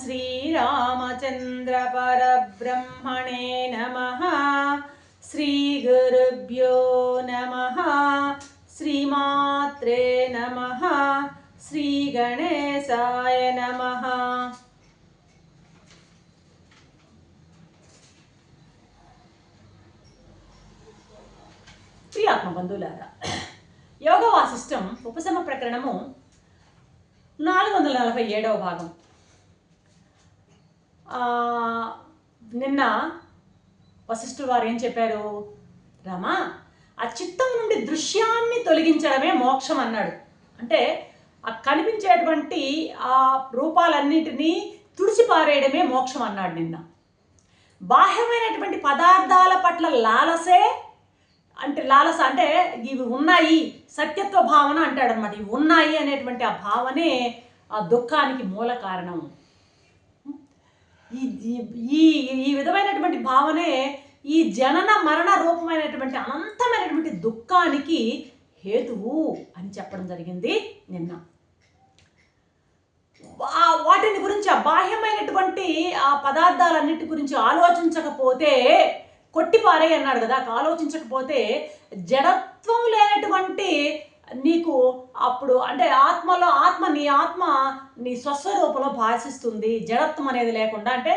श्रीरामचंद्र परब्रह्मणे नमः। श्रीगुरुभ्यो नमः। श्रीमात्रे नमः। श्रीगणेशाय नमः। ప్రియాత్మ బంధువులారా, యోగ వాసిష్టం ఉపశమ ప్రకరణము 447వ భాగం. నిన్న వశిష్ఠుడు వారు ఏం చెప్పారు? రామా, ఆ చిత్తం నుండి దృశ్యాన్ని తొలగించడమే మోక్షం అన్నాడు. అంటే ఆ కనిపించేటువంటి ఆ రూపాలన్నిటినీ తుడిచిపారేయడమే మోక్షం అన్నాడు నిన్న. బాహ్యమైనటువంటి పదార్థాల పట్ల లాలస అంటే ఇవి ఉన్నాయి, సత్యత్వ భావన అంటాడు అనమాట. ఇవి ఉన్నాయి అనేటువంటి ఆ భావనే ఆ దుఃఖానికి మూల కారణం. ఈ విధమైనటువంటి భావనే ఈ జనన మరణ రూపమైనటువంటి అనంతమైనటువంటి దుఃఖానికి హేతువు అని చెప్పడం జరిగింది నిన్న. వాటిని గురించి, ఆ బాహ్యమైనటువంటి ఆ పదార్థాలన్నిటి గురించి ఆలోచించకపోతే కొట్టిపారే అన్నాడు కదా. ఆలోచించకపోతే జడత్వం లేనటువంటి నీకు అప్పుడు అంటే ఆత్మ నీ స్వస్వరూపంలో భాషిస్తుంది. జడత్వం అనేది లేకుండా అంటే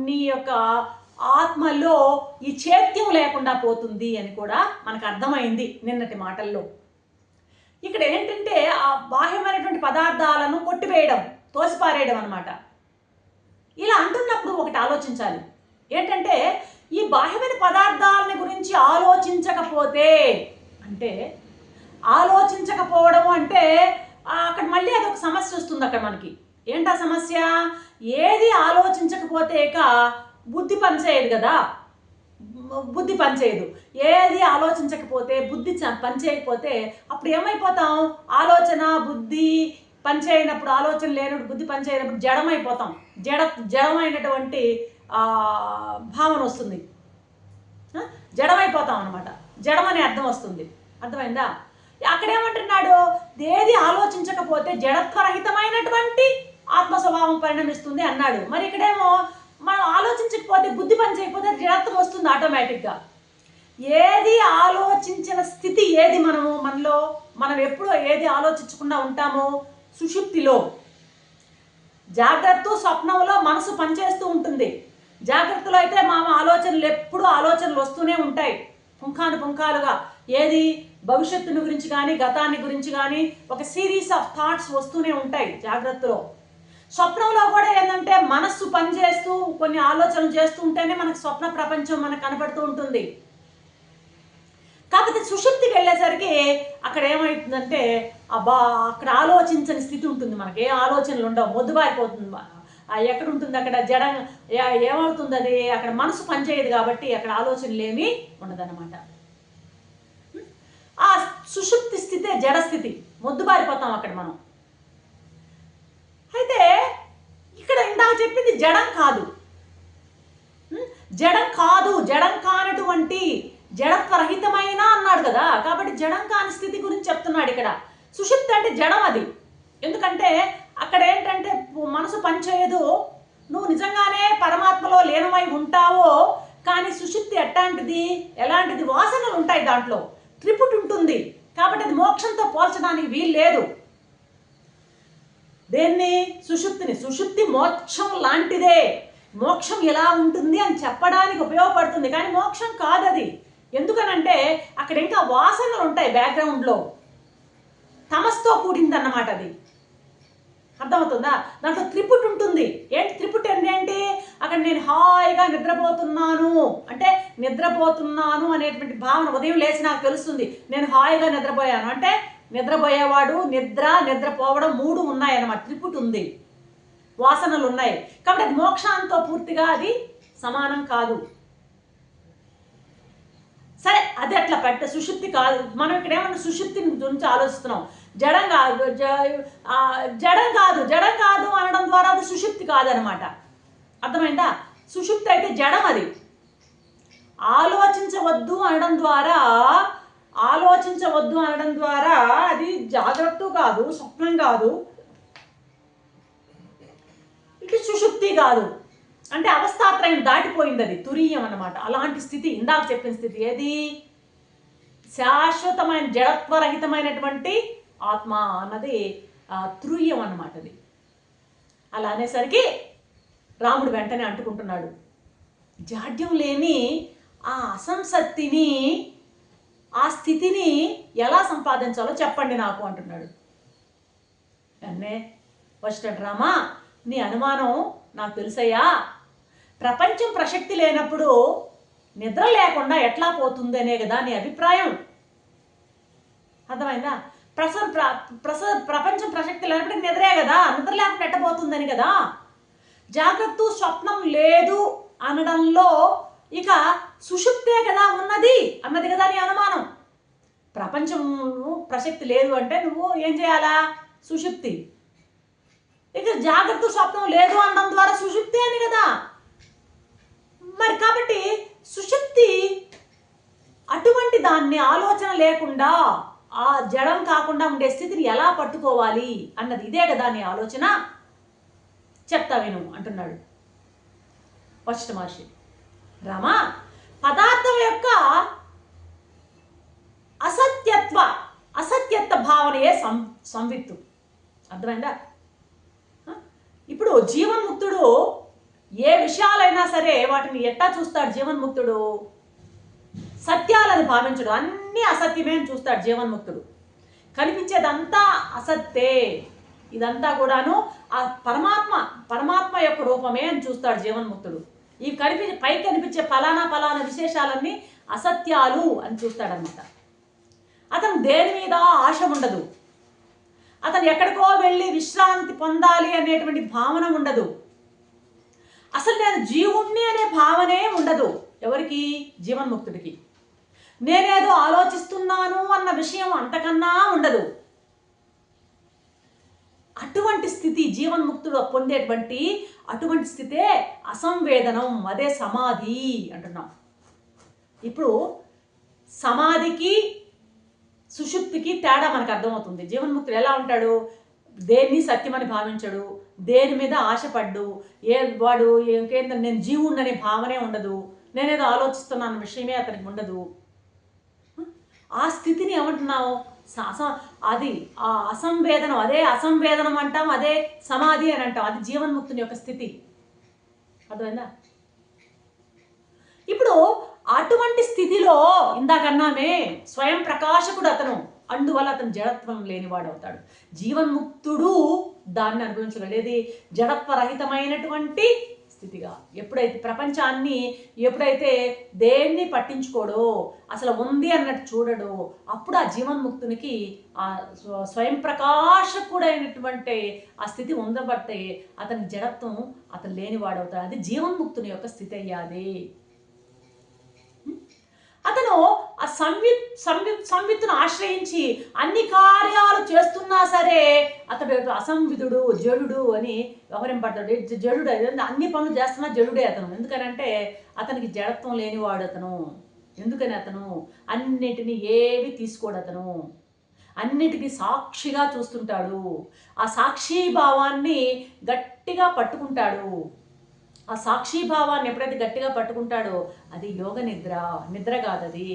నీ యొక్క ఆత్మలో ఈ చైత్యం లేకుండా పోతుంది అని కూడా మనకు అర్థమైంది నిన్నటి మాటల్లో. ఇక్కడ ఏంటంటే ఆ బాహ్యమైనటువంటి పదార్థాలను కొట్టివేయడం, తోసిపారేయడం అనమాట. ఇలా అంటున్నప్పుడు ఒకటి ఆలోచించాలి. ఏంటంటే ఈ బాహ్యమైన పదార్థాలని గురించి ఆలోచించకపోతే, అంటే ఆలోచించకపోవడం అంటే అక్కడ మళ్ళీ అదొక సమస్య వస్తుంది. అక్కడ మనకి ఏంటా సమస్య? ఏది ఆలోచించకపోతే బుద్ధి పనిచేయదు కదా. బుద్ధి పనిచేయదు. ఏది ఆలోచించకపోతే, బుద్ధి పనిచేయకపోతే అప్పుడు ఏమైపోతాం? ఆలోచన బుద్ధి పనిచేయనప్పుడు, ఆలోచన లేనప్పుడు, బుద్ధి పనిచేయనప్పుడు జడమైపోతాం. జడమైనటువంటి భావన వస్తుంది. జడమైపోతాం అనమాట. జడం అనే అర్థం వస్తుంది. అర్థమైందా? అక్కడేమంటున్నాడు? ఏది ఆలోచించకపోతే జడత్వరహితమైనటువంటి ఆత్మ స్వభావం పరిణమిస్తుంది అన్నాడు. మరి ఇక్కడేమో మనం ఆలోచించకపోతే, బుద్ధి పని చేయకపోతే జడత్వం వస్తుంది ఆటోమేటిక్గా. ఏది ఆలోచించిన స్థితి ఏది? మనం ఎప్పుడు ఏది ఆలోచించకుండా ఉంటామో? సుషుప్తిలో. జాగ్రత్త స్వప్నంలో మనసు పనిచేస్తూ ఉంటుంది. జాగ్రత్తలో అయితే ఎప్పుడు ఆలోచనలు వస్తూనే ఉంటాయి పుంఖానుగా. ఏది? భవిష్యత్తుని గురించి కానీ, గతాన్ని గురించి కానీ ఒక సిరీస్ ఆఫ్ థాట్స్ వస్తూనే ఉంటాయి జాగ్రత్తలో. స్వప్నంలో కూడా ఏంటంటే మనస్సు పనిచేస్తూ కొన్ని ఆలోచనలు చేస్తూ ఉంటేనే మనకు స్వప్న ప్రపంచం మనకు కనబడుతూ ఉంటుంది. కాకపోతే సుషుప్తికి వెళ్ళేసరికి అక్కడ ఏమవుతుందంటే అక్కడ ఆలోచించని స్థితి ఉంటుంది. మనకి ఏ ఆలోచనలు ఉండవు, మొద్దుబారిపోతుంది. ఎక్కడ ఉంటుంది అక్కడ జడం? ఏమవుతుంది అది? అక్కడ మనసు పనిచేయదు కాబట్టి అక్కడ ఆలోచనలు ఏమీ ఉండదన్నమాట. ఆ సుషుప్తి స్థితే జడస్థితి. మొద్దుబారిపోతాం అక్కడ మనం. అయితే ఇక్కడ ఇందాక చెప్పింది జడం కాదు. జడం కానటువంటి జడత్వరహితమైన అన్నాడు కదా. కాబట్టి జడం కాని స్థితి గురించి చెప్తున్నాడు ఇక్కడ. సుషుప్తి అంటే జడం అది. ఎందుకంటే అక్కడ ఏంటంటే మనసు పనిచేయదు. నువ్వు నిజంగానే పరమాత్మలో లీనమై ఉంటావో. కానీ సుషుప్తి ఎలాంటిది? వాసనలు ఉంటాయి దాంట్లో, త్రిపుటి ఉంటుంది. కాబట్టి అది మోక్షంతో పోల్చడానికి వీలు లేదు. దేన్ని? సుషుప్తి మోక్షం లాంటిదే. మోక్షం ఎలా ఉంటుంది అని చెప్పడానికి ఉపయోగపడుతుంది, కానీ మోక్షం కాదది. ఎందుకనంటే అక్కడ ఇంకా వాసనలు ఉంటాయి బ్యాక్గ్రౌండ్లో. తమస్తో కూడిందన్నమాట అది. అర్థమవుతుందా? దాంట్లో త్రిపుటి ఉంటుంది. ఏంటి త్రిపుటి ఏంటి? అక్కడ నేను హాయిగా నిద్రపోతున్నాను అనేటువంటి భావన ఉదయం లేచి నాకు తెలుస్తుంది. నేను హాయిగా నిద్రపోయాను అంటే నిద్రపోయేవాడు, నిద్రపోవడం 3 ఉన్నాయన్నమాట. త్రిపుటి ఉంది, వాసనలు ఉన్నాయి. కాబట్టి అది మోక్షంతో పూర్తిగా అది సమానం కాదు. సరే, అది అట్లా పెట్టే సుషుప్తి కాదు. మనం ఇక్కడ ఏమన్నా సుషుప్తిని గురించి ఆలోచిస్తున్నాం. జడం కాదు అనడం ద్వారా అది సుషుప్తి కాదనమాట. అర్థమైందా? సుషుప్తి అయితే జడం. అది ఆలోచించవద్దు అనడం ద్వారా అది జాగ్రత్త కాదు, స్వప్నం కాదు. ఇటు సుషుప్తి కాదు, అంటే అవస్థాత్రయం దాటిపోయింది, అది తురీయం అన్నమాట. అలాంటి స్థితి, ఇందాక చెప్పిన స్థితి ఏది? శాశ్వతమైన జడత్వరహితమైనటువంటి ఆత్మ అన్నది తురీయం అన్నమాట. అది అలా అనేసరికి రాముడు వెంటనే అంటుకుంటున్నాడు, జాడ్యం లేని ఆ అసంసక్తిని, ఆ స్థితిని ఎలా సంపాదించాలో చెప్పండి నాకు అంటున్నాడు. అన్నే ఫస్ట్ రామా, నీ అనుమానం నాకు తెలుసయ్యా. ప్రపంచం ప్రసక్తి లేనప్పుడు నిద్ర లేకుండా ఎట్లా పోతుందనే కదా నీ అభిప్రాయం. అర్థమైందా? ప్రపంచం ప్రసక్తి లేనప్పుడు నిద్రే కదా, నిద్ర లేకుండా ఎట్టబోతుందని కదా. జాగ్రత్త స్వప్నం లేదు అనడంలో ఇక సుషుప్తే కదా ఉన్నది అన్నది కదా నీ అనుమానం. ప్రపంచం ప్రసక్తి లేదు అంటే నువ్వు ఏం చేయాలా? సుషుప్తి. ఇక జాగ్రత్త స్వప్నం లేదు అనడం ద్వారా సుషుప్తి అని కదా. మరి కాబట్టి సుషుప్తి అటువంటి దాన్ని ఆలోచన లేకుండా ఆ జడం కాకుండా ఉండే స్థితిని ఎలా పట్టుకోవాలి అన్నది ఇదే కదా నీ ఆలోచన. చెప్తా విను అంటున్నాడు వశిష్ఠ మహర్షి. రామా, పదార్థం యొక్క అసత్యత్వ భావనయే సంవిత్తు. అర్థమైందా? ఇప్పుడు జీవన్ముక్తుడు ఏ విషయాలైనా సరే వాటిని ఎట్టా చూస్తాడు? జీవన్ముక్తుడు సత్యాలని భావించడు, అన్నీ అసత్యమే అని చూస్తాడు జీవన్ముక్తుడు. కనిపించేదంతా అసత్తే, ఇదంతా కూడాను ఆ పరమాత్మ యొక్క రూపమే అని చూస్తాడు జీవన్ముక్తుడు. ఈ పైకి కనిపించే ఫలానా విశేషాలన్నీ అసత్యాలు అని చూస్తాడనమాట. అతను దేని మీద ఆశ ఉండదు, అతను ఎక్కడికో వెళ్ళి విశ్రాంతి పొందాలి అనేటువంటి భావన ఉండదు, అసలు నేను జీవుణ్ణి అనే భావనే ఉండదు. ఎవరికి? జీవన్ముక్తుడికి. నేనేదో ఆలోచిస్తున్నాను అన్న విషయం అంతకన్నా ఉండదు. అటువంటి స్థితి జీవన్ముక్తుడు పొందేటువంటి అటువంటి స్థితే అసంవేదనం, అదే సమాధి అంటున్నాం. ఇప్పుడు సమాధికి సుషుప్తికి తేడా మనకు అర్థమవుతుంది. జీవన్ముక్తుడు ఎలా ఉంటాడు? దేన్ని సత్యమని భావించడు, దేని మీద ఆశపడ్డు, వాడు ఇంకేంటంటే నేను జీవుణ్ణనే భావనే ఉండదు, నేనేదో ఆలోచిస్తున్నాను విషయమే అతనికి ఉండదు. ఆ స్థితిని ఏమంటున్నావు? అది ఆ అసంవేదనం, అదే అసంవేదనం అంటాం, అదే సమాధి అని అంటాం. అది జీవన్ముక్తుని యొక్క స్థితి. అర్థమైందా? ఇప్పుడు అటువంటి స్థితిలో ఇందాకన్నామే స్వయం ప్రకాశకుడు అతను, అందువల్ల అతను జడత్వం లేనివాడు అవుతాడు. జీవన్ముక్తుడు దాన్ని అనుభవించగలేది జడత్వరహితమైనటువంటి స్థితిగా. ఎప్పుడైతే ప్రపంచాన్ని ఎప్పుడైతే దేన్ని పట్టించుకోడో, అసలు ఉంది అన్నట్టు చూడడో, అప్పుడు ఆ జీవన్ముక్తునికి ఆ స్వయం ప్రకాశకుడైనటువంటి ఆ స్థితి ఉండబట్టే అతని జడత్వం అతను లేనివాడవుతాడు. అది జీవన్ముక్తుని యొక్క స్థితి అయ్యాది. అతను ఆ సంవిత్తును ఆశ్రయించి అన్ని కార్యాలు చేస్తున్నా సరే అతడు అసంవిధుడు, జడుడు అని వ్యవహరింపడతాడు. జడుడు, అన్ని పనులు చేస్తున్నా జడుడే అతను. ఎందుకనంటే అతనికి జడత్వం లేనివాడు అతను. ఎందుకని అతను అన్నిటినీ ఏవి తీసుకోడు, అతను అన్నిటికీ సాక్షిగా చూస్తుంటాడు. ఆ సాక్షి భావాన్ని గట్టిగా పట్టుకుంటాడు. ఆ సాక్షిభావాన్ని ఎప్పుడైతే గట్టిగా పట్టుకుంటాడో అది యోగ నిద్ర కాదది.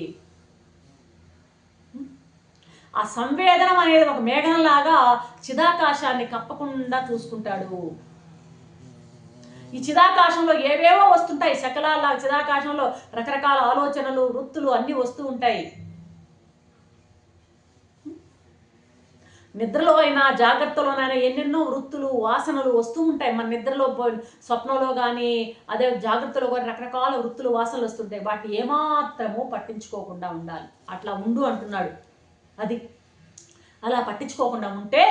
ఆ సంవేదనం అనేది ఒక మేఘంలాగా చిదాకాశాన్ని కప్పకుండా చూసుకుంటాడు. ఈ చిదాకాశంలో ఏవేవో వస్తుంటాయి, శకలాల్లా చిదాకాశంలో రకరకాల ఆలోచనలు, వృత్తులు అన్నీ వస్తూ ఉంటాయి. నిద్రలో అయినా జాగ్రత్తలోనైనా ఎన్నెన్నో వృత్తులు, వాసనలు వస్తూ ఉంటాయి. మన నిద్రలో స్వప్నంలో కానీ అదే జాగ్రత్తలో కానీ రకరకాల వృత్తులు, వాసనలు వస్తుంటాయి. వాటిని ఏమాత్రము పట్టించుకోకుండా ఉండాలి. అట్లా ఉండు అంటున్నాడు. అది అలా పట్టించుకోకుండా ఉంటే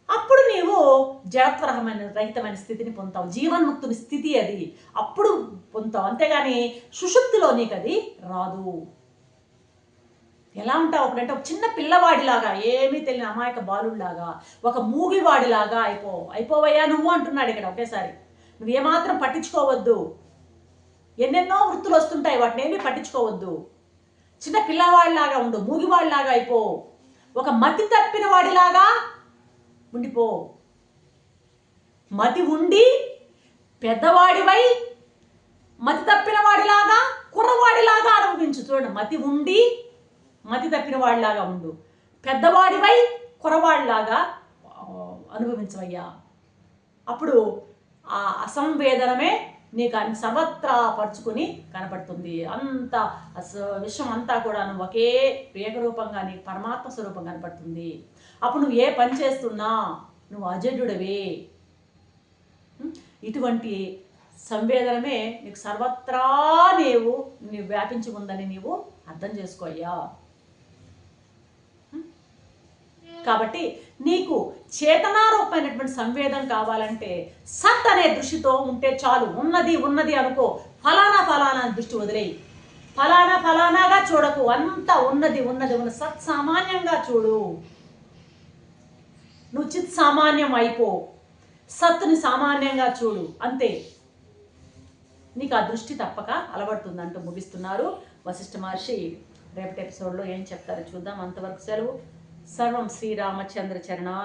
అప్పుడు నీవు రహితమైన స్థితిని పొందుతావు. జీవన్ముక్తుని స్థితి అది, అప్పుడు పొందుతావు. అంతేగాని సుషుప్తిలో నీకు అది రాదు. ఎలా ఉంటావు అప్పుడంటే ఒక చిన్న పిల్లవాడిలాగా, ఏమీ తెలియని అమాయక బాలుడిలాగా, ఒక మూగివాడిలాగా అయిపోవయ్యా నువ్వు అంటున్నాడు ఇక్కడ ఒకేసారి. నువ్వు ఏమాత్రం పట్టించుకోవద్దు. ఎన్నెన్నో వృత్తులు వస్తుంటాయి, వాటిని ఏమీ పట్టించుకోవద్దు. చిన్న పిల్లవాడిలాగా ఉండు, మూగివాడిలాగా అయిపో, ఒక మతి తప్పిన వాడిలాగా ఉండిపో. మతి ఉండి పెద్దవాడివై మతి తప్పిన వాడిలాగా కుర్రవాడిలాగా అనుభవించు. చూడండి, మతి ఉండి మతి తప్పిన వాడిలాగా ఉండు, పెద్దవాడివై కుర్రవాడిలాగా అనుభవించవయ్యా. అప్పుడు ఆ అసంవేదనమే నీకు అన్ని సర్వత్రా పరుచుకుని కనపడుతుంది. అంత విశ్వం అంతా కూడా ఒకే ఏకరూపంగా నీకు పరమాత్మ స్వరూపం కనపడుతుంది. అప్పుడు నువ్వు ఏ పని చేస్తున్నా నువ్వు అజేయుడవే. ఇటువంటి సంవేదనమే నీకు సర్వత్రా నీవు వ్యాపించి ఉందని నీవు అర్థం చేసుకోయ్యా. కాబట్టి నీకు చేతనారూపమైనటువంటి సంవేదన కావాలంటే సత్ అనే దృష్టితో ఉంటే చాలు. ఉన్నది ఉన్నది అనుకో, ఫలానా ఫలానా దృష్టి వదిలేయి. ఫలానా ఫలానాగా చూడకు, అంతా ఉన్నది ఉన్నది ఉన్న సత్ సామాన్యంగా చూడు. నువ్వు చిత్ సామాన్యం అయిపో, సత్తుని సామాన్యంగా చూడు, అంతే. నీకు ఆ దృష్టి తప్పక అలవడుతుందంటూ ముగిస్తున్నారు వశిష్ఠ మహర్షి. రేపటి ఎపిసోడ్లో ఏం చెప్తారో చూద్దాం. అంతవరకు సెలవు. సర్వం శ్రీరామచంద్ర చరణా.